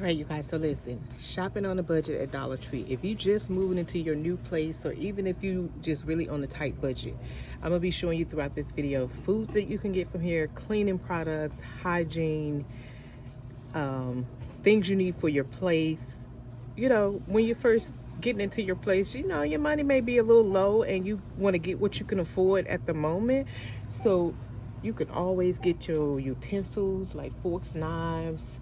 All right, you guys, so listen, shopping on a budget at Dollar Tree. If you just moving into your new place, or even if you just really on a tight budget, I'm gonna be showing you throughout this video foods that you can get from here, cleaning products, hygiene, things you need for your place. You know, when you're first getting into your place, you know, your money may be a little low and you want to get what you can afford at the moment. So you can always get your utensils like forks, knives,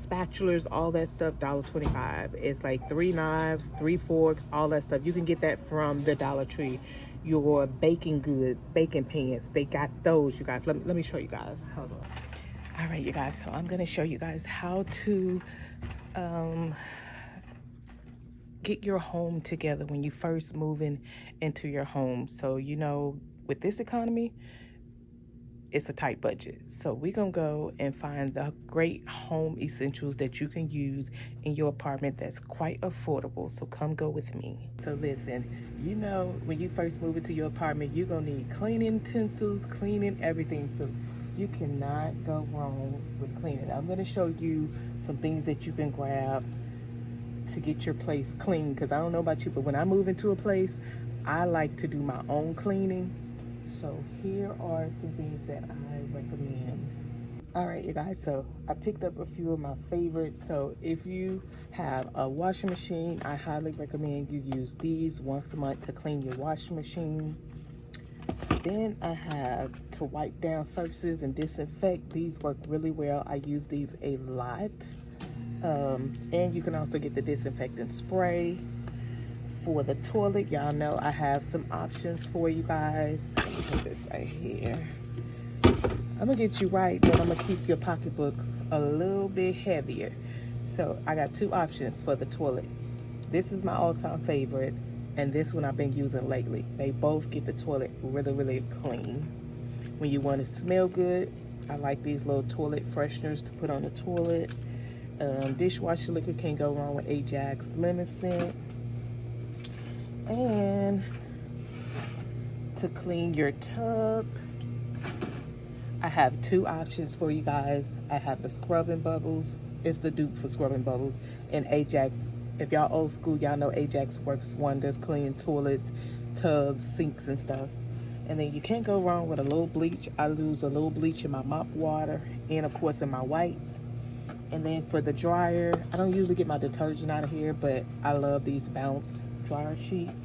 spatulas, all that stuff, $1.25. It's like 3 knives, 3 forks, all that stuff. You can get that from the Dollar Tree. Your baking goods, baking pans, they got those, you guys. Let me show you guys. Hold on. All right, you guys, so I'm gonna show you guys how to get your home together when you first moving into your home. So, you know, with this economy, it's a tight budget. So we're gonna go and find the great home essentials that you can use in your apartment that's quite affordable. So come go with me. So listen, you know, when you first move into your apartment, you're gonna need cleaning utensils, cleaning everything. So you cannot go wrong with cleaning. I'm gonna show you some things that you can grab to get your place clean, because I don't know about you, but when I move into a place, I like to do my own cleaning. So here are some things that I recommend. All right, you guys, so I picked up a few of my favorites. So if you have a washing machine, I highly recommend you use these once a month to clean your washing machine. Then I have to wipe down surfaces and disinfect. These work really well. I use these a lot. And you can also get the disinfectant spray. For the toilet, y'all know I have some options for you guys. Put this right here. I'm gonna get you right, but I'm gonna keep your pocketbooks a little bit heavier. So I got 2 options for the toilet. This is my all-time favorite, and this one I've been using lately. They both get the toilet really, really clean. When you want to smell good, I like these little toilet fresheners to put on the toilet. Dishwasher liquid can't go wrong with Ajax lemon scent. And to clean your tub, I have 2 options for you guys. I have the scrubbing bubbles. It's the dupe for scrubbing bubbles. And Ajax, if y'all old school, y'all know Ajax works wonders cleaning toilets, tubs, sinks, and stuff. And then you can't go wrong with a little bleach. I use a little bleach in my mop water and, of course, in my whites. And then for the dryer, I don't usually get my detergent out of here, but I love these bounce dryer sheets.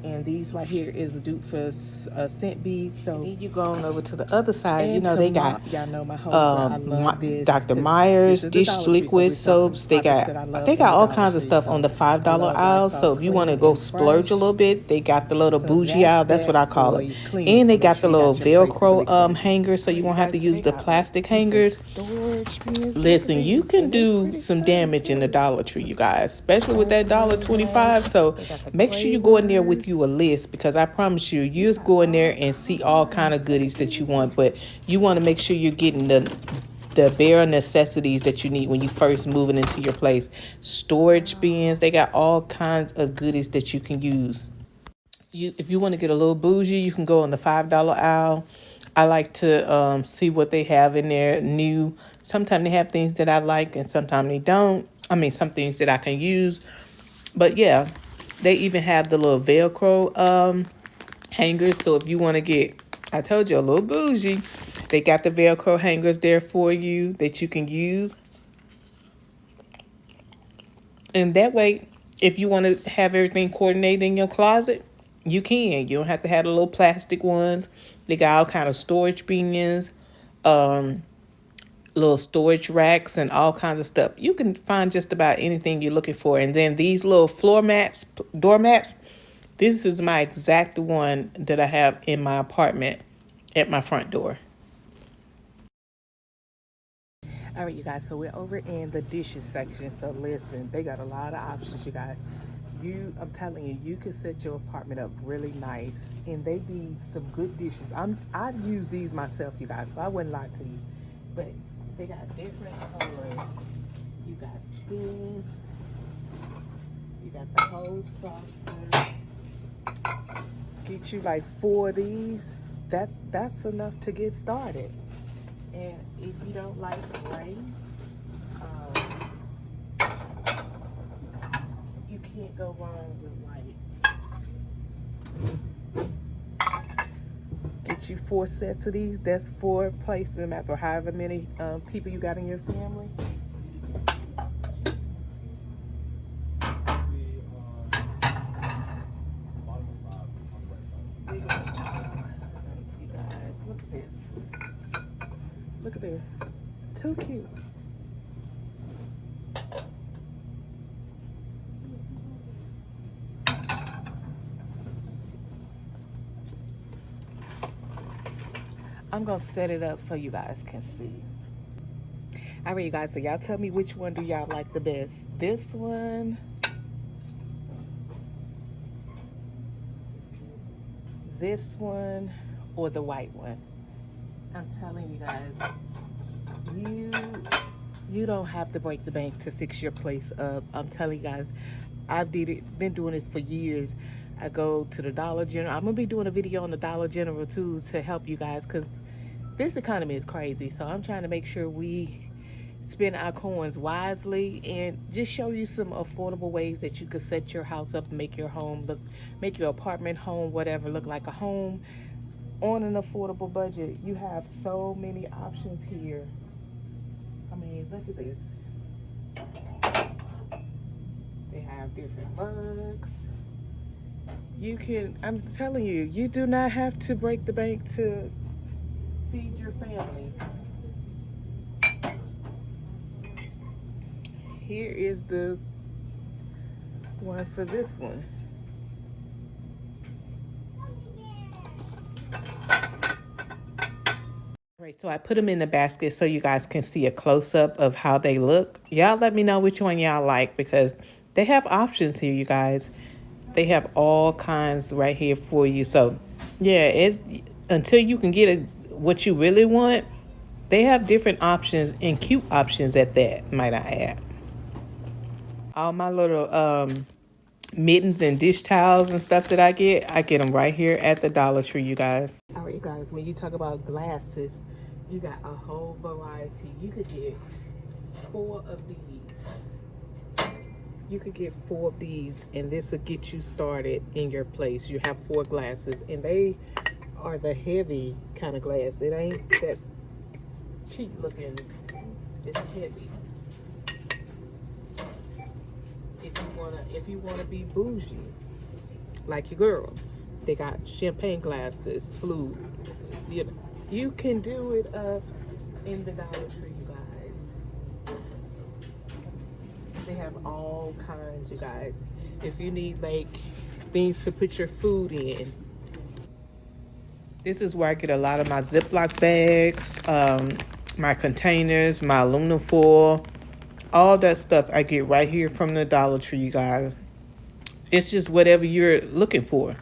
And these right here is a dupe for scent beads. So then you go on over to the other side. You know, they got y'all know my whole I love this. Dr. Myers dish liquid soaps. They got all kinds of stuff on the $5 aisle. So if you want to go splurge a little bit, they got the little bougie aisle. That's what I call it. And they got the little Velcro hangers, so you won't have to use the plastic hangers. Listen, you can do some damage in the Dollar Tree, you guys, especially with that $1.25. So make sure you go in there with you a list, because I promise you, you just go in there and see all kind of goodies that you want, but you want to make sure you're getting the bare necessities that you need when you first moving into your place. Storage bins, they got all kinds of goodies that you can use. If you want to get a little bougie, you can go on the $5 aisle. I like to see what they have in there new. Sometimes they have things that I like and sometimes they don't. I mean, some things that I can use. But yeah, they even have the little Velcro hangers. So if you want to get, I told you, a little bougie, they got the Velcro hangers there for you that you can use. And that way, if you want to have everything coordinated in your closet, you can. You don't have to have the little plastic ones. They got all kind of storage bins, little storage racks, and all kinds of stuff. You can find just about anything you're looking for. And then these little doormats, this is my exact one that I have in my apartment at my front door. All right, you guys, so we're over in the dishes section. So listen, they got a lot of options, you guys. I'm telling you, you can set your apartment up really nice, and they be some good dishes. I use these myself, you guys, so I wouldn't lie to you. But they got different colors. You got this. You got the whole saucer. Get you like 4 of these. That's enough to get started. And if you don't like gray, go wrong with white. Get you 4 sets of these. That's 4 placemats, or however many people you got in your family. Look at this. Look at this. Too cute. I'm gonna set it up so you guys can see. All right, you guys, so y'all tell me which one do y'all like the best. This one, this one, or the white one. I'm telling you guys, you don't have to break the bank to fix your place up. I'm telling you guys, I've been doing this for years. I go to the Dollar General. I'm gonna be doing a video on the Dollar General too to help you guys, because this economy is crazy. So I'm trying to make sure we spend our coins wisely and just show you some affordable ways that you could set your house up and make your home look, make your apartment, home, whatever, look like a home on an affordable budget. You have so many options here. I mean, look at this. They have different mugs. You can, I'm telling you, you do not have to break the bank to feed your family. Here is the one for this one. Right, so I put them in the basket so you guys can see a close-up of how they look. Y'all let me know which one y'all like, because they have options here, you guys. They have all kinds right here for you. So yeah, it's until you can get what you really want, they have different options, and cute options at that, might I add. All my little mittens and dish towels and stuff that I get them right here at the Dollar Tree, you guys. All right, you guys, when you talk about glasses, you got a whole variety. You could get 4 of these. You could get 4 of these, and this will get you started in your place. You have 4 glasses, and they are the heavy kind of glass. It ain't that cheap looking. It's heavy. If you wanna be bougie, like your girl, they got champagne glasses, flute. You can do it in the Dollar Tree, you guys. They have all kinds, you guys. If you need like things to put your food in. This is where I get a lot of my Ziploc bags, my containers, my aluminum foil. All that stuff I get right here from the Dollar Tree, you guys. It's just whatever you're looking for.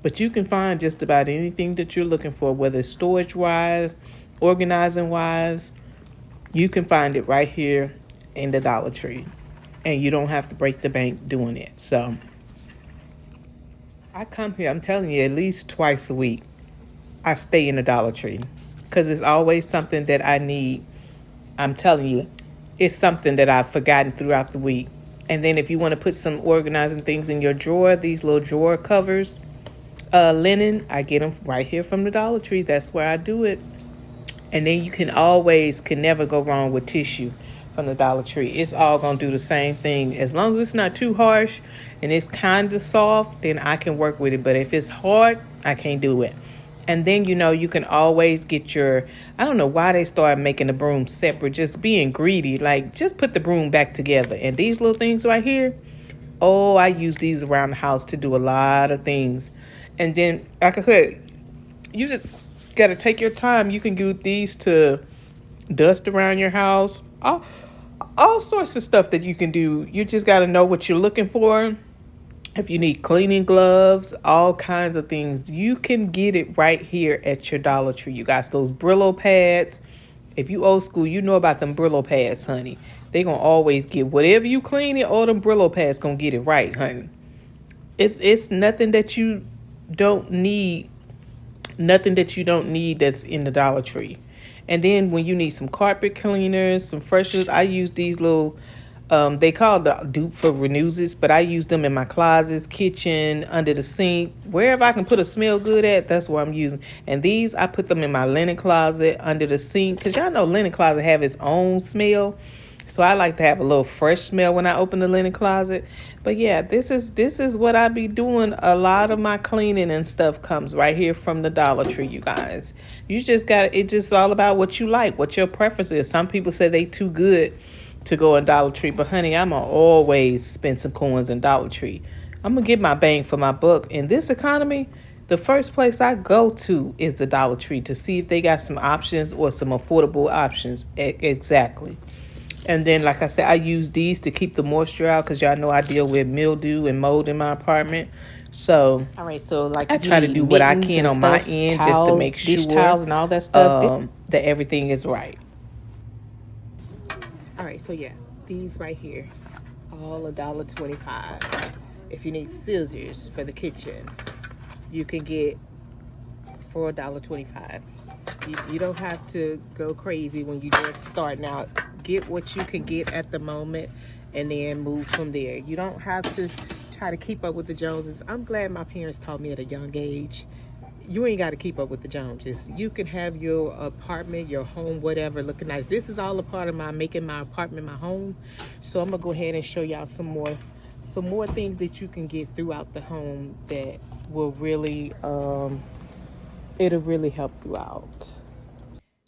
But you can find just about anything that you're looking for, whether it's storage-wise, organizing-wise. You can find it right here in the Dollar Tree. And you don't have to break the bank doing it. So I come here, I'm telling you, at least twice a week. I stay in the Dollar Tree because it's always something that I need. I'm telling you, it's something that I've forgotten throughout the week. And then if you want to put some organizing things in your drawer, these little drawer covers, linen, I get them right here from the Dollar Tree. That's where I do it. And then you can never go wrong with tissue from the Dollar Tree. It's all going to do the same thing. As long as it's not too harsh and it's kind of soft, then I can work with it. But if it's hard, I can't do it. And then, you can always get I don't know why they started making the broom separate, just being greedy. Like, just put the broom back together. And these little things right here, oh, I use these around the house to do a lot of things. And then, like I said, you just got to take your time. You can use these to dust around your house. All sorts of stuff that you can do. You just got to know what you're looking for. If you need cleaning gloves, all kinds of things, you can get it right here at your Dollar Tree. You got those Brillo pads. If you old school, you know about them Brillo pads, honey. They gonna always get whatever you clean it, all them Brillo pads gonna get it right, honey. It's nothing that you don't need. Nothing that you don't need that's in the Dollar Tree. And then when you need some carpet cleaners, some fresheners, I use these little They call the dupe for Renuses, but I use them in my closets, kitchen, under the sink, wherever I can put a smell good at. That's what I'm using. And these, I put them in my linen closet, under the sink, because y'all know linen closet have its own smell. So I like to have a little fresh smell when I open the linen closet. But yeah, this is what I be doing. A lot of my cleaning and stuff comes right here from the Dollar Tree, you guys. You just got, it's just all about what you like, what your preference is. Some people say they too good to go in Dollar Tree, but honey, I'm gonna always spend some coins in Dollar Tree. I'm gonna get my bang for my buck. In this economy, the first place I go to is the Dollar Tree to see if they got some options or some affordable options. Exactly. And then, like I said, I use these to keep the moisture out because y'all know I deal with mildew and mold in my apartment. So, All right, so like I try to do what I can on my end just to make sure dish towels and all that stuff. that everything is right. All right, so yeah, these right here, all $1.25. If you need scissors for the kitchen, you can get for $1.25. You don't have to go crazy when you just starting out. Get what you can get at the moment and then move from there. You don't have to try to keep up with the Joneses. I'm glad my parents taught me at a young age, you ain't got to keep up with the Joneses. You can have your apartment, your home, whatever, looking nice. This is all a part of my making my apartment my home. So I'm gonna go ahead and show y'all some more things that you can get throughout the home that will really it'll really help you out.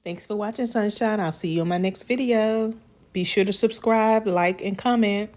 Thanks for watching, Sunshine. I'll see you in my next video. Be sure to subscribe, like, and comment.